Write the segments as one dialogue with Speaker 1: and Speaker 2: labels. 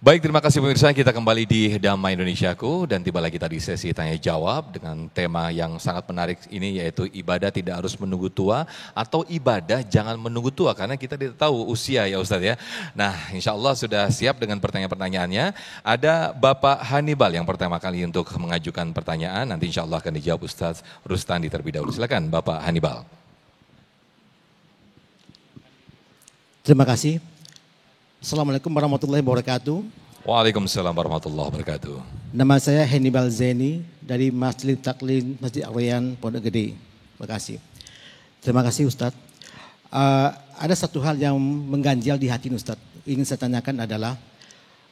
Speaker 1: Baik, terima kasih pemirsa. Kita kembali di Damai Indonesiaku dan tiba lagi kita di sesi tanya jawab dengan tema yang sangat menarik ini, yaitu ibadah tidak harus menunggu tua atau ibadah jangan menunggu tua, karena kita tidak tahu usia ya Ustadz ya. Nah, insya Allah sudah siap dengan pertanyaan-pertanyaannya. Ada Bapak Hannibal yang pertama kali untuk mengajukan pertanyaan. Nanti insya Allah akan dijawab Ustadz Rustandi terlebih dahulu. Silakan Bapak Hannibal.
Speaker 2: Terima kasih. Assalamualaikum warahmatullahi wabarakatuh.
Speaker 1: Waalaikumsalam warahmatullahi wabarakatuh.
Speaker 2: Nama saya Hannibal Zaini dari Masjid Taklin Masjid Ar-Rayyan Pondok Gede. Terima kasih. Terima kasih Ustadz. Ada satu hal yang mengganjal di hati Ustadz. Ingin saya tanyakan adalah,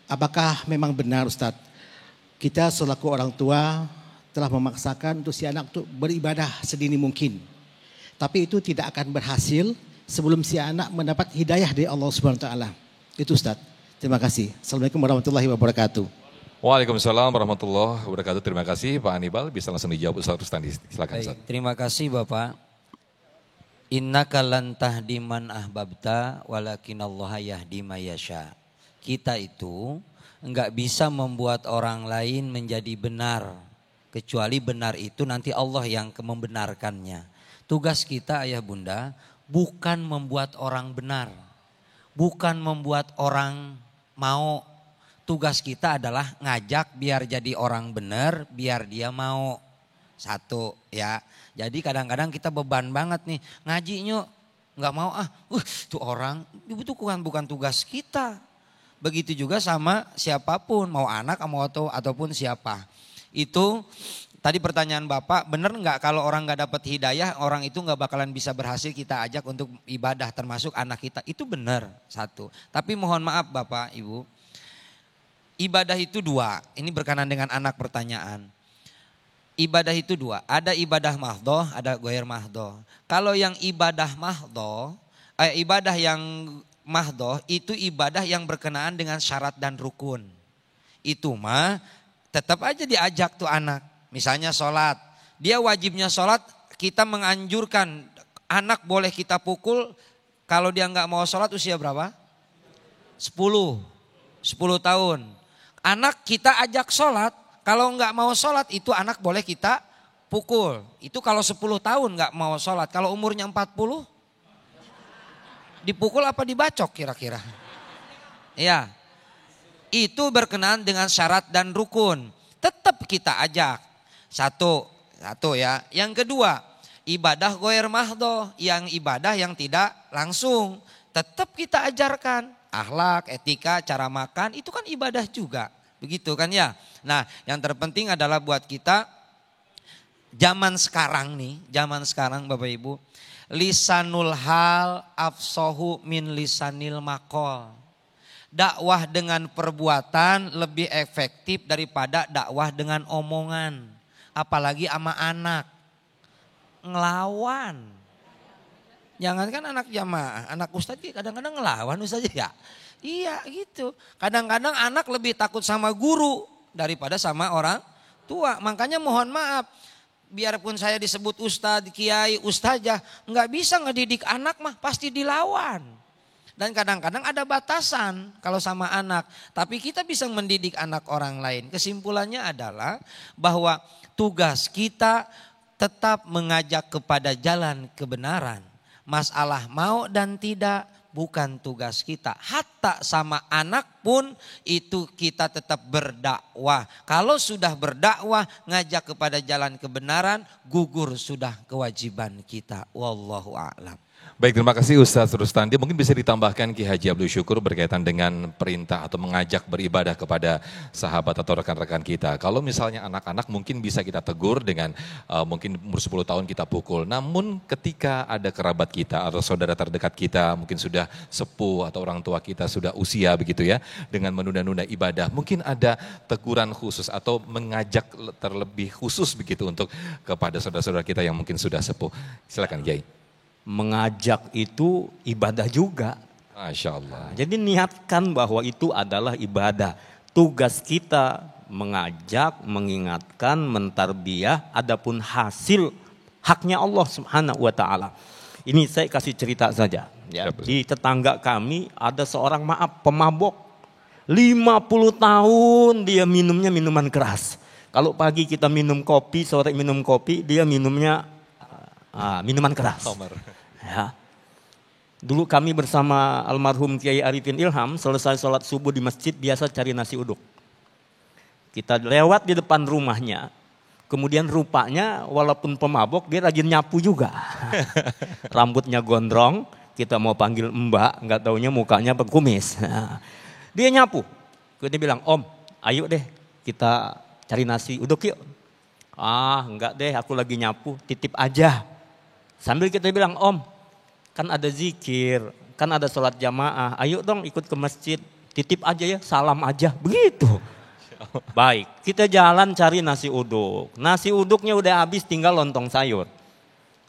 Speaker 2: apakah memang benar Ustadz, kita selaku orang tua telah memaksakan untuk si anak untuk beribadah sedini mungkin, tapi itu tidak akan berhasil sebelum si anak mendapat hidayah dari Allah Subhanahu wa taala. Itu Ustadz. Terima kasih. Assalamualaikum warahmatullahi wabarakatuh.
Speaker 1: Waalaikumsalam warahmatullahi wabarakatuh. Terima kasih Pak Hannibal. Bisa langsung dijawab Ustaz Rustandi. Silakan Ustaz.
Speaker 3: Terima kasih Bapak. Innaka lan tahdi man ahbabta walakinallaha yahdi may yasha. Kita itu enggak bisa membuat orang lain menjadi benar, kecuali benar itu nanti Allah yang membenarkannya. Tugas kita ayah bunda bukan membuat orang benar, bukan membuat orang mau. Tugas kita adalah ngajak biar jadi orang benar, biar dia mau. Satu ya. Jadi kadang-kadang kita beban banget nih, ngaji nyuk, nggak mau tuh orang, itu bukan tugas kita. Begitu juga sama siapapun, mau anak ataupun siapa. Itu tadi pertanyaan Bapak, benar nggak kalau orang nggak dapat hidayah, orang itu nggak bakalan bisa berhasil kita ajak untuk ibadah, termasuk anak kita. Itu benar, satu. Tapi mohon maaf Bapak, Ibu, ibadah itu dua. Ini berkenaan dengan anak pertanyaan. Ibadah itu dua, ada ibadah mahdoh, ada goyer mahdoh. Kalau yang ibadah mahdoh, ibadah yang mahdoh itu ibadah yang berkenaan dengan syarat dan rukun. Itu mah tetap aja diajak tuh anak. Misalnya sholat, dia wajibnya sholat, kita menganjurkan anak boleh kita pukul kalau dia nggak mau sholat usia berapa? 10 tahun. Anak kita ajak sholat, kalau nggak mau sholat itu anak boleh kita pukul. Itu kalau 10 tahun nggak mau sholat, kalau umurnya 40 dipukul apa dibacok kira-kira? Ya, itu berkenaan dengan syarat dan rukun, tetap kita ajak. Satu ya. Yang kedua, ibadah goyer mahdoh, yang ibadah yang tidak langsung. Tetap kita ajarkan akhlak, etika, cara makan, itu kan ibadah juga. Begitu kan ya. Nah yang terpenting adalah buat kita zaman sekarang Bapak Ibu, lisanul hal afsohu min lisanil makol. Dakwah dengan perbuatan lebih efektif daripada dakwah dengan omongan. Apalagi sama anak, ngelawan. Jangankan anak jamaah, anak ustadz kadang-kadang ngelawan ustadz ya. Iya gitu, kadang-kadang anak lebih takut sama guru daripada sama orang tua. Makanya mohon maaf, biarpun saya disebut ustadz, kiai, ustazah, nggak bisa ngedidik anak mah pasti dilawan. Dan kadang-kadang ada batasan kalau sama anak. Tapi kita bisa mendidik anak orang lain. Kesimpulannya adalah bahwa tugas kita tetap mengajak kepada jalan kebenaran. Masalah mau dan tidak bukan tugas kita. Hatta sama anak pun itu kita tetap berdakwah. Kalau sudah berdakwah ngajak kepada jalan kebenaran, gugur sudah kewajiban kita. Wallahu a'lam.
Speaker 1: Baik, terima kasih Ustaz Rustandi. Mungkin bisa ditambahkan Ki Haji Abdul Syukur berkaitan dengan perintah atau mengajak beribadah kepada sahabat atau rekan-rekan kita. Kalau misalnya anak-anak mungkin bisa kita tegur dengan mungkin umur 10 tahun kita pukul. Namun ketika ada kerabat kita atau saudara terdekat kita mungkin sudah sepuh atau orang tua kita sudah usia begitu ya, dengan menunda-nunda ibadah, mungkin ada teguran khusus atau mengajak terlebih khusus begitu untuk kepada saudara-saudara kita yang mungkin sudah sepuh. Silakan Kiai.
Speaker 4: Mengajak itu ibadah juga.
Speaker 1: Masya Allah.
Speaker 4: Jadi niatkan bahwa itu adalah ibadah. Tugas kita mengajak, mengingatkan, mentarbiyah, adapun hasil haknya Allah Subhanahu wa taala. Ini saya kasih cerita saja ya. Di tetangga kami ada seorang pemabok. 50 tahun dia minumnya minuman keras. Kalau pagi kita minum kopi, sore minum kopi, dia minumnya minuman keras. Ya. Dulu kami bersama almarhum Kiai Arifin Ilham, selesai sholat subuh di masjid biasa cari nasi uduk. Kita lewat di depan rumahnya, kemudian rupanya walaupun pemabok dia rajin nyapu juga. Rambutnya gondrong, kita mau panggil mbak, nggak taunya mukanya berkumis. Dia nyapu, dia bilang, "Om, ayo deh kita cari nasi uduk yuk." Enggak deh, aku lagi nyapu, titip aja. Sambil kita bilang, "Om, kan ada zikir, kan ada sholat jamaah, ayo dong ikut ke masjid, titip aja ya, salam aja." Begitu. Baik, kita jalan cari nasi uduk. Nasi uduknya udah habis, tinggal lontong sayur.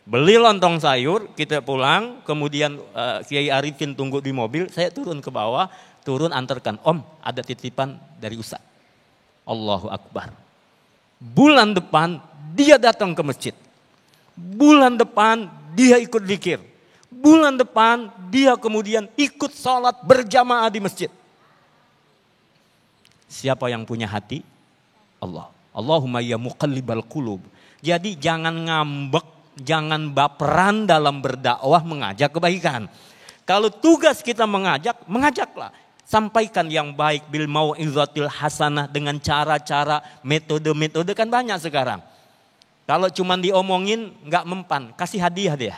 Speaker 4: Beli lontong sayur, kita pulang, kemudian Kiai Arifin tunggu di mobil, saya turun ke bawah, turun antarkan, "Om, ada titipan dari Ustaz." Allahu Akbar. Bulan depan dia datang ke masjid. Bulan depan dia ikut zikir. Bulan depan dia kemudian ikut sholat berjamaah di masjid. Siapa yang punya hati? Allah. Allahumma ya muqallibal qulub. Jadi jangan ngambek, jangan baperan dalam berdakwah mengajak kebaikan. Kalau tugas kita mengajak, mengajaklah. Sampaikan yang baik bil mau'izatil hasanah dengan cara-cara, metode-metode kan banyak sekarang. Kalau cuma diomongin nggak mempan, kasih hadiah dia.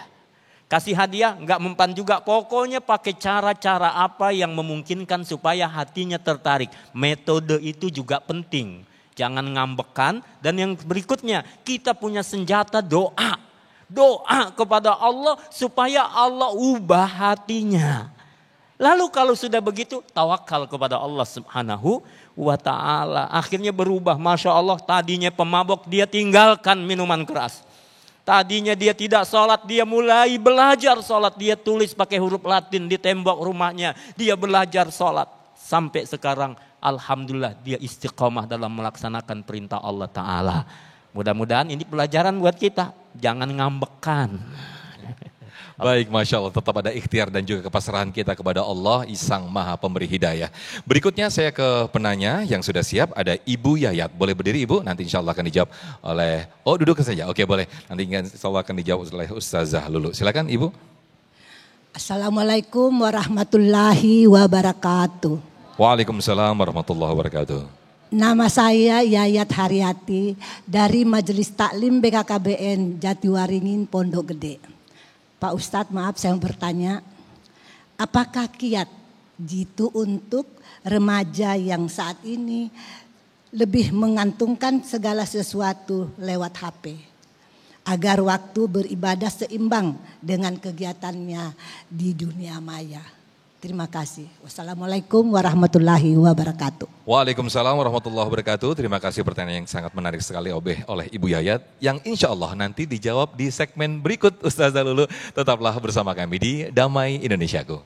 Speaker 4: Kasih hadiah nggak mempan juga, pokoknya pakai cara-cara apa yang memungkinkan supaya hatinya tertarik. Metode itu juga penting, jangan ngambekan. Dan yang berikutnya, kita punya senjata doa. Doa kepada Allah supaya Allah ubah hatinya. Lalu kalau sudah begitu, tawakal kepada Allah Subhanahu wa ta'ala. Akhirnya berubah, Masya Allah, tadinya pemabok dia tinggalkan minuman keras. Tadinya dia tidak sholat, dia mulai belajar sholat. Dia tulis pakai huruf Latin di tembok rumahnya. Dia belajar sholat. Sampai sekarang, alhamdulillah dia istiqomah dalam melaksanakan perintah Allah Ta'ala. Mudah-mudahan ini pelajaran buat kita. Jangan ngambekan.
Speaker 1: Baik, Masya Allah, tetap ada ikhtiar dan juga kepasrahan kita kepada Allah, Sang Maha Pemberi Hidayah. Berikutnya saya ke penanya yang sudah siap, ada Ibu Yayat. Boleh berdiri Ibu, nanti insya Allah akan dijawab oleh, duduk saja, oke boleh. Nanti insya Allah akan dijawab oleh Ustazah Lulu. Silakan Ibu.
Speaker 5: Assalamualaikum warahmatullahi wabarakatuh.
Speaker 1: Waalaikumsalam warahmatullahi wabarakatuh.
Speaker 5: Nama saya Yayat Haryati dari Majelis Taklim BKKBN Jatiwaringin Pondok Gede. Pak Ustadz, maaf saya bertanya, apakah kiat jitu untuk remaja yang saat ini lebih mengantungkan segala sesuatu lewat HP agar waktu beribadah seimbang dengan kegiatannya di dunia maya? Terima kasih. Wassalamualaikum warahmatullahi wabarakatuh.
Speaker 1: Waalaikumsalam warahmatullahi wabarakatuh. Terima kasih, pertanyaan yang sangat menarik sekali oleh Ibu Yayat. Yang insya Allah nanti dijawab di segmen berikut Ustazah Lulu. Tetaplah bersama kami di Damai Indonesiaku.